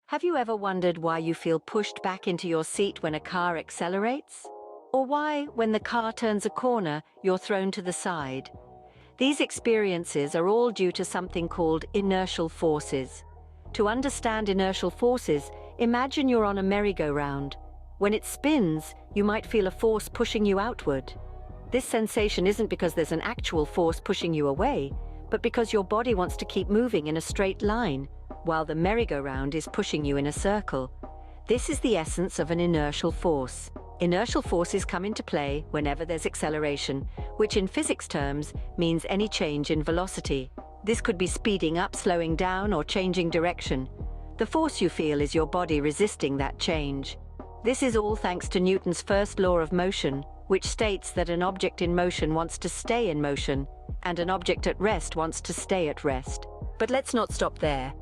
Have you ever wondered why you feel pushed back into your seat when a car accelerates? Or why, when the car turns a corner, you're thrown to the side? These experiences are all due to something called inertial forces. To understand inertial forces, imagine you're on a merry-go-round. When it spins, you might feel a force pushing you outward. This sensation isn't because there's an actual force pushing you away, but because your body wants to keep moving in a straight line, while the merry-go-round is pushing you in a circle. This is the essence of an inertial force. Inertial forces come into play whenever there's acceleration, which in physics terms means any change in velocity. This could be speeding up, slowing down, or changing direction. The force you feel is your body resisting that change. This is all thanks to Newton's first law of motion, which states that an object in motion wants to stay in motion, and an object at rest wants to stay at rest. But let's not stop there.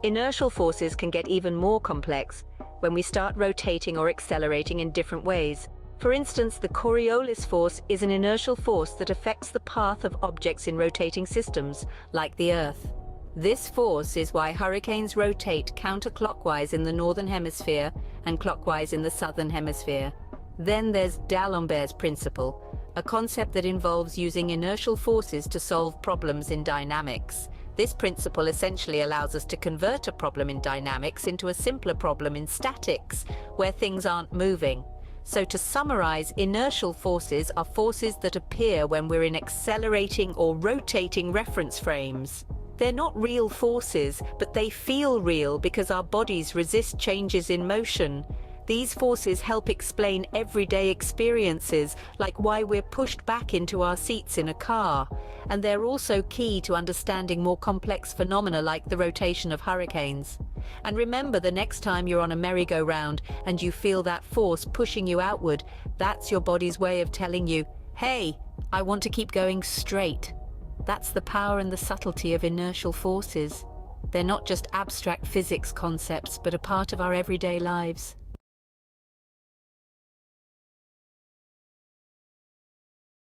Inertial forces can get even more complex when we start rotating or accelerating in different ways. For instance, the Coriolis force is an inertial force that affects the path of objects in rotating systems, like the Earth. This force is why hurricanes rotate counterclockwise in the northern hemisphere and clockwise in the southern hemisphere. Then there's D'Alembert's principle, a concept that involves using inertial forces to solve problems in dynamics. This principle essentially allows us to convert a problem in dynamics into a simpler problem in statics, where things aren't moving. So to summarize, inertial forces are forces that appear when we're in accelerating or rotating reference frames. They're not real forces, but they feel real because our bodies resist changes in motion. These forces help explain everyday experiences, like why we're pushed back into our seats in a car. And they're also key to understanding more complex phenomena like the rotation of hurricanes. And remember, the next time you're on a merry-go-round and you feel that force pushing you outward, that's your body's way of telling you, hey, I want to keep going straight. That's the power and the subtlety of inertial forces. They're not just abstract physics concepts, but a part of our everyday lives.